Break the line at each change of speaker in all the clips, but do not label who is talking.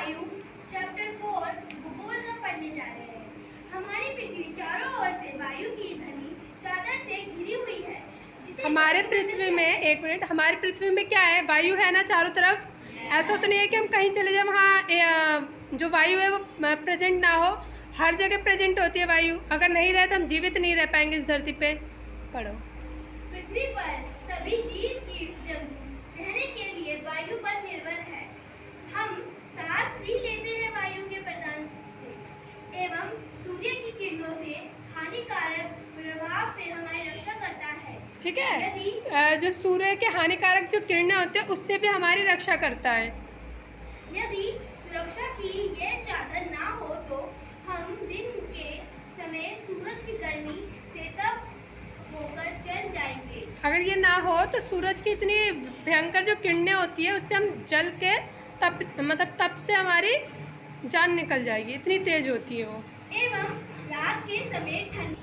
वायु चैप्टर 4 भूगोल का पढ़ने जा रहे हैं। हमारी पृथ्वी चारों ओर से वायु की घनी चादर से घिरी हुई है।
हमारे पृथ्वी में एक मिनट, हमारी पृथ्वी में क्या है? वायु है ना चारों तरफ। ऐसा तो नहीं है कि हम कहीं चले जाए वहाँ जो वायु है वो प्रेजेंट ना हो। हर जगह प्रेजेंट होती है वायु। अगर नहीं रहे तो हम जीवित नहीं रह पाएंगे इस धरती पे। पढ़ो।
पृथ्वी पर सभी जीव जंतु रहने के लिए वायु पर निर्भर है। हम सांस भी लेते हैं वायु के प्रदान से एवं सूर्य की किरणों से हानिकारक प्रभाव से हमारी रक्षा करता है।
ठीक है, जो सूर्य के हानिकारक जो किरणें होती है उससे भी हमारी रक्षा करता है।
यदि सुरक्षा की ये चादर ना हो तो हम दिन के समय सूरज की गर्मी से तप होकर जल जाएंगे।
अगर ये ना हो तो सूरज की इतनी भयंकर जो किरणें होती है उससे हम जल के तप से हमारी जान निकल जाएगी, इतनी तेज होती है वो।
एवं रात के समय ठंड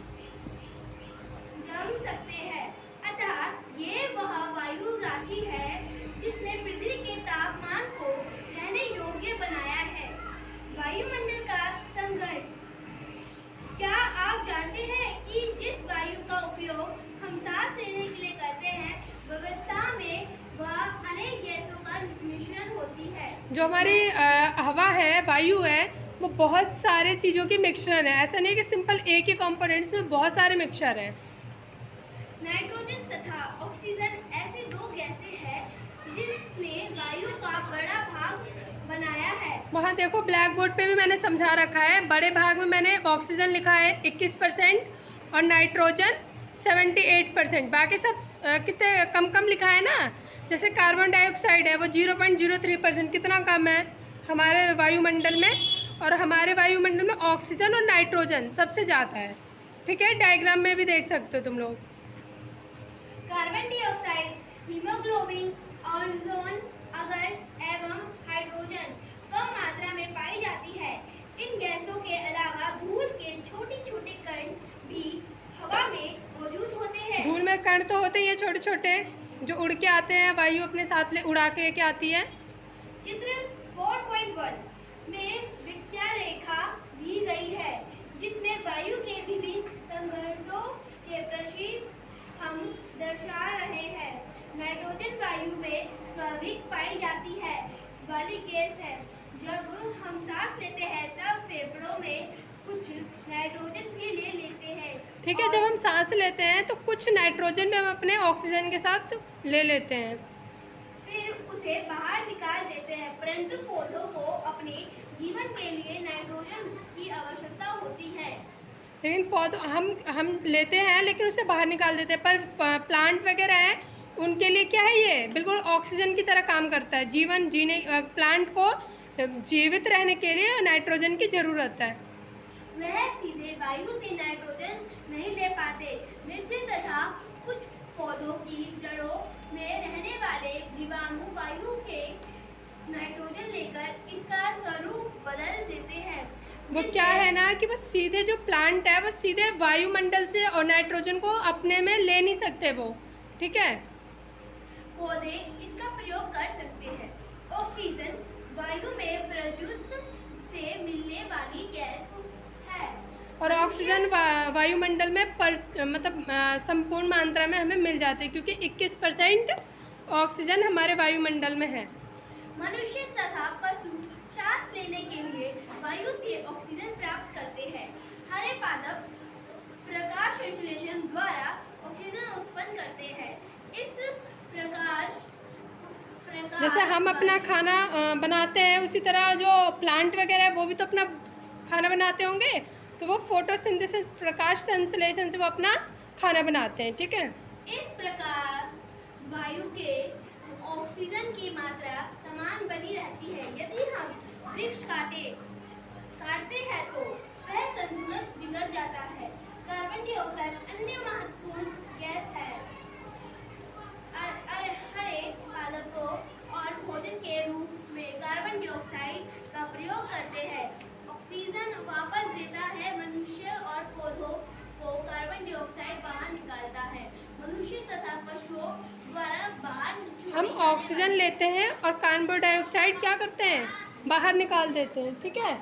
जम सकते हैं। अतः ये वह वायु राशि है जिसने पृथ्वी के तापमान को रहने योग्य बनाया है। वायुमंडल का संघटन। क्या आप जानते हैं कि जिस वायु का उपयोग हम सांस लेने के लिए करते हैं व्यवस्था में वह अनेक गैसों का मिश्रण होती है।
जो हमारी हवा है, वायु है, वो बहुत सारे चीज़ों की मिक्सचर है। ऐसा नहीं कि सिंपल एक ही कंपोनेंट्स में बहुत सारे मिक्सचर हैं।
नाइट्रोजन तथा ऑक्सीजन ऐसी दो गैसें हैं जिसने वायु का बड़ा भाग बनाया है।
वहाँ देखो ब्लैक बोर्ड पे भी मैंने समझा रखा है। बड़े भाग में मैंने ऑक्सीजन लिखा है 21% और नाइट्रोजन 78%। बाकी सब कितने कम कम लिखा है ना। जैसे कार्बन डाइऑक्साइड है वो 0.03%, कितना कम है हमारे वायुमंडल में। और हमारे वायुमंडल में ऑक्सीजन और नाइट्रोजन सबसे ज़्यादा है। ठीक है, डायग्राम में भी देख सकते हो तुम लोग।
कार्बन डाइऑक्साइड, हीमोग्लोबिन, ओजोन अगर एवं हाइड्रोजन कम मात्रा में पाई जाती है। इन गैसों के अलावा धूल के छोटे छोटे कण भी हवा में मौजूद होते हैं।
धूल में कण तो होते ही हैं छोटे छोटे, जो उड़ के आते हैं, वायु अपने साथ उड़ा के लेके आती है।
चित्र 4.1 में विक्रिया रेखा दी गई है जिसमें वायु के विभिन्न संघटनों के प्रशीत हम दर्शा रहे हैं। नाइट्रोजन वायु में स्वाभाविक पाई जाती है वाली गैस है। जब हम सांस लेते हैं तब फेफड़ों में कुछ नाइट्रोजन भी ले लेते हैं।
ठीक है, जब हम सांस लेते हैं तो कुछ नाइट्रोजन भी हम अपने ऑक्सीजन के साथ ले लेते हैं,
फिर उसे बाहर निकाल देते हैं। परंतु पौधों को अपने जीवन के लिए नाइट्रोजन की आवश्यकता होती है।
लेकिन पौधों हम लेते हैं लेकिन उसे बाहर निकाल देते हैं। पर प्लांट वगैरह है उनके लिए क्या है, ये बिल्कुल ऑक्सीजन की तरह काम करता है। जीवन जीने प्लांट को जीवित रहने के लिए नाइट्रोजन की ज़रूरत है।
वह सीधे वायु से नाइट्रोजन नहीं ले पाते। मिट्टी तथा कुछ पौधों की जड़ों में रहने वाले जीवाणु वायु के नाइट्रोजन लेकर इसका स्वरूप बदल देते हैं।
वो क्या है ना कि वो सीधे जो प्लांट है वो सीधे वायुमंडल से और नाइट्रोजन को अपने में ले नहीं सकते वो। ठीक है,
पौधे इसका प्रयोग कर सकते हैं। ऑक्सीजन वायु में प्रज्वलित से मिलने वाली गैस है
और ऑक्सीजन वायुमंडल में संपूर्ण मात्रा में हमें मिल जाती है क्योंकि 21% ऑक्सीजन हमारे वायुमंडल में है।
मनुष्य तथा पशु सांस लेने के लिए वायु से ऑक्सीजन प्राप्त करते हैं। हरे पादप प्रकाश संश्लेषण द्वारा ऑक्सीजन उत्पन्न करते हैं। इस प्रकाश
जैसे हम अपना खाना बनाते हैं उसी तरह जो प्लांट वगैरह है वो भी तो अपना खाना बनाते होंगे, तो वो फोटोसिंथेसिस प्रकाश संश्लेषण से वो अपना खाना बनाते हैं। ठीक है,
इस प्रकार वायु के ऑक्सीजन की मात्रा समान बनी रहती है। यदि हम वृक्ष काटते हैं तो वह संतुलन बिगड़ जाता है। कार्बन डाइऑक्साइड अन्य महत्वपूर्ण गैस है। हरे पादपों और भोजन के रूप में कार्बन डाइऑक्साइड का प्रयोग करते हैं। ऑक्सीजन वापस देता है मनुष्य और पौधों को कार्बन डाइऑक्साइड बाहर निकालता है। मनुष्य तथा पशुओं द्वारा बाहर
हम ऑक्सीजन लेते हैं और कार्बन डाइऑक्साइड क्या करते हैं, बाहर निकाल देते हैं, ठीक है।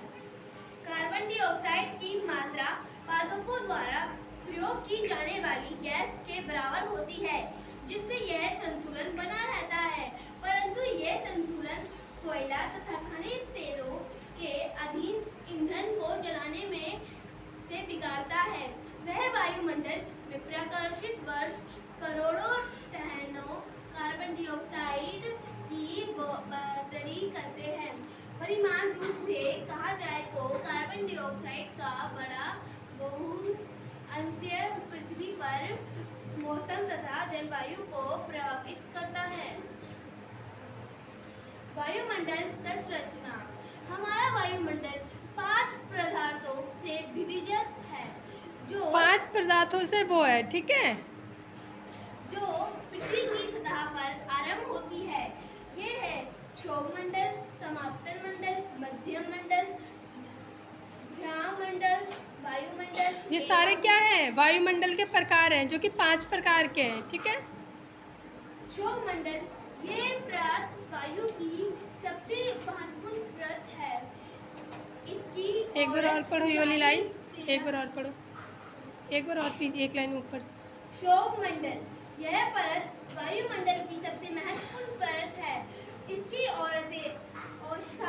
कार्बन डाइऑक्साइड की मात्रा पादपों द्वारा प्रयोग की जाने वाली गैस के बराबर होती है, जिससे यह संतुलन बना रहता है। परंतु यह संतुलन कोयला तथा खनिज तेलों के अधीन ईंधन को जलाने में से बिगाड़ता है। वह वायुमंडल में प्रकाशित वर्ष करोड़ों टनों कार्बन डाइऑक्साइड की बढ़ोतरी करते हैं। परिमाण रूप से कहा जाए तो कार्बन डाइऑक्साइड का बड़ा बहुअंत्य पृथ्वी पर मौसम तथा जलवायु को प्रभावित करता है। वायुमंडल संरचना। हमारा वायुमंडल 5 पदार्थों से विभाजित है, जो
5 पदार्थों से वो है, ठीक है,
जो पृथ्वी की सतह पर आरंभ होती है। ये है शोभमंडल, समापतन मंडल, मध्यम मंडल, भ्रामंडल, वायुमंडल।
ये सारे क्या हैं? वायुमंडल के प्रकार हैं, जो कि 5 प्रकार के हैं, ठीक है।
शोभमंडल ये परत वायु की सबसे महत्वपूर्ण परत है। इसकी
एक बार और पढ़ो ये वाली लाइन, एक बार और पढ़ो, एक बार और एक लाइन ऊपर से।
शोभमंडल यह परत वायुमंडल की सबसे महत्वपूर्ण परत है। इसकी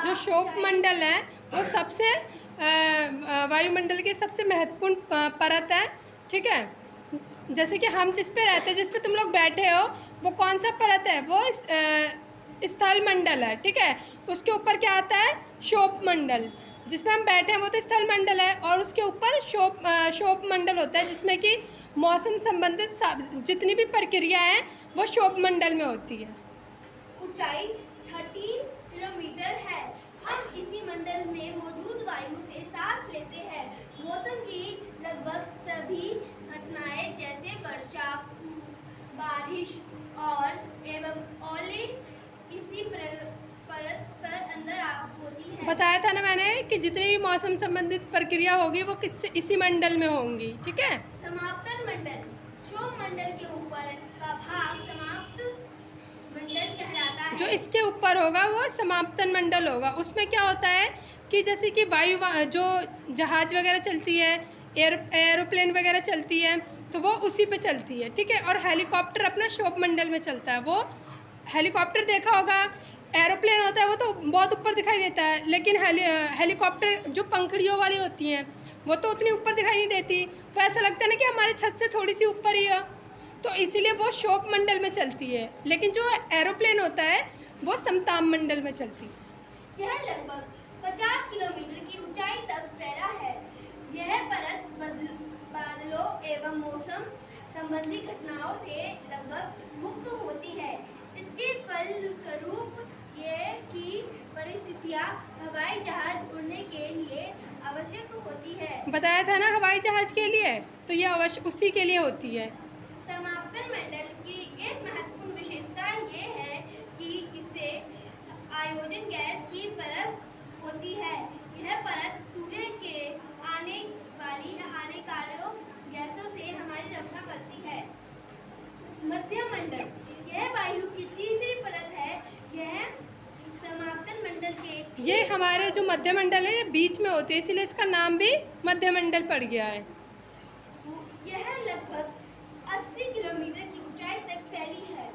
जो शोभमंडल है वो सबसे वायुमंडल की सबसे महत्वपूर्ण परत है, ठीक है। जैसे कि हम जिस पे रहते हैं, जिस पे तुम लोग बैठे हो, वो कौन सा परत है? वो स्थल मंडल है, ठीक है। उसके ऊपर क्या आता है? शोभमंडल। जिस पे हम बैठे हैं वो तो स्थल मंडल है, और उसके ऊपर शोभमंडल होता है, जिसमें कि मौसम संबंधित जितनी भी प्रक्रिया है वो शोभमंडल में होती है।
ऊंचाई 13 किलोमीटर है। हम इसी मंडल में मौजूद वायु से सांस लेते हैं। मौसम की लगभग सभी घटनाएं जैसे वर्षा, बारिश और एवं ओले इसी परत पर अंदर होती है।
बताया था ना मैंने कि जितनी भी मौसम संबंधित प्रक्रिया होगी वो इसी मंडल में होंगी, ठीक है।
समापतन मंडल। शोभमंडल के ऊपर का भाग समाप्त मंडल कहलाता है।
जो इसके ऊपर होगा वो समापतन मंडल होगा। उसमें क्या होता है कि जैसे कि वायु जो जहाज वगैरह चलती है, एरोप्लेन वगैरह चलती है, तो वो उसी पे चलती है, ठीक है। और हेलीकॉप्टर अपना शोभमंडल में चलता है। वो हेलीकॉप्टर देखा होगा, एरोप्लेन होता है वो तो बहुत ऊपर दिखाई देता है, लेकिन हेलीकॉप्टर जो पंखड़ियों वाली होती हैं वो तो उतनी ऊपर दिखाई नहीं देती। वो ऐसा लगता है ना कि हमारे छत से थोड़ी सी ऊपर ही है, तो इसीलिए वो शोभमंडल में चलती है। लेकिन जो एरोप्लेन होता है वो समताप मंडल में चलती है।
यह लगभग 50 किलोमीटर की ऊंचाई तक फैला है। यह परत बादलों एवं मौसम संबंधी घटनाओं से लगभग मुक्त होती है। इसके फलस्वरूप ये की परिस्थितियां हवाई जहाज उड़ने के लिए आवश्यक होती है।
बताया था ना हवाई जहाज के लिए, तो ये अवश्य उसी के लिए होती है।
समापतन मंडल की एक महत्वपूर्ण विशेषता ये है कि इससे आयोजन गैस की परत होती है। यह परत सूर्य के आने वाली हानिकारक गैसों से हमारी रक्षा करती है। मध्यम मंडल यह वायु की तीसरी परत है। यह समापतन मंडल के
ये हमारे जो मध्य मंडल है ये बीच में होती है, इसीलिए इसका नाम भी मध्य मंडल पड़ गया है।
यह लगभग 80 किलोमीटर की ऊंचाई तक फैली है।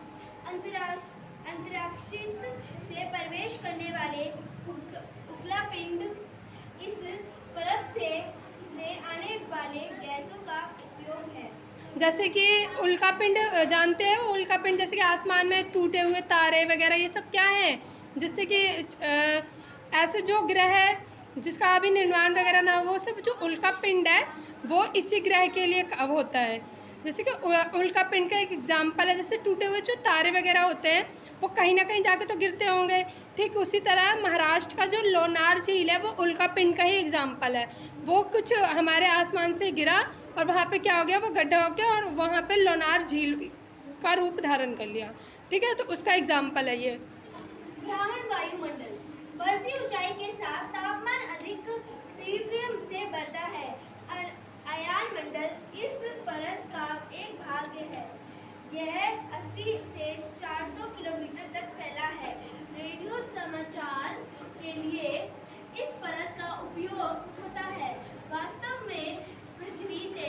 अंतरिक्ष से प्रवेश करने वाले उल्कापिंड इस परत से आने वाले गैसों का उपयोग है।
जैसे कि उल्कापिंड जानते हैं, उल्कापिंड जैसे कि आसमान में टूटे हुए तारे वगैरह ये सब क्या है, जिससे कि ऐसे जो ग्रह है जिसका अभी निर्माण वगैरह ना हो, वो सब जो उल्कापिंड है वो इसी ग्रह के लिए होता है। जैसे कि उल्कापिंड का एक एग्जाम्पल है, जैसे टूटे हुए जो तारे वगैरह होते हैं वो कहीं ना कहीं जाके तो गिरते होंगे। ठीक उसी तरह महाराष्ट्र का जो लोनार झील है वो उल्कापिंड का ही एग्जाम्पल है। वो कुछ हमारे आसमान से गिरा और वहाँ पे क्या हो गया, वो गड्ढा हो गया और वहाँ पे लोनार झील का रूप धारण कर लिया। ठीक है, तो उसका एग्जाम्पल है ये।
भ्रमण वायुमंडल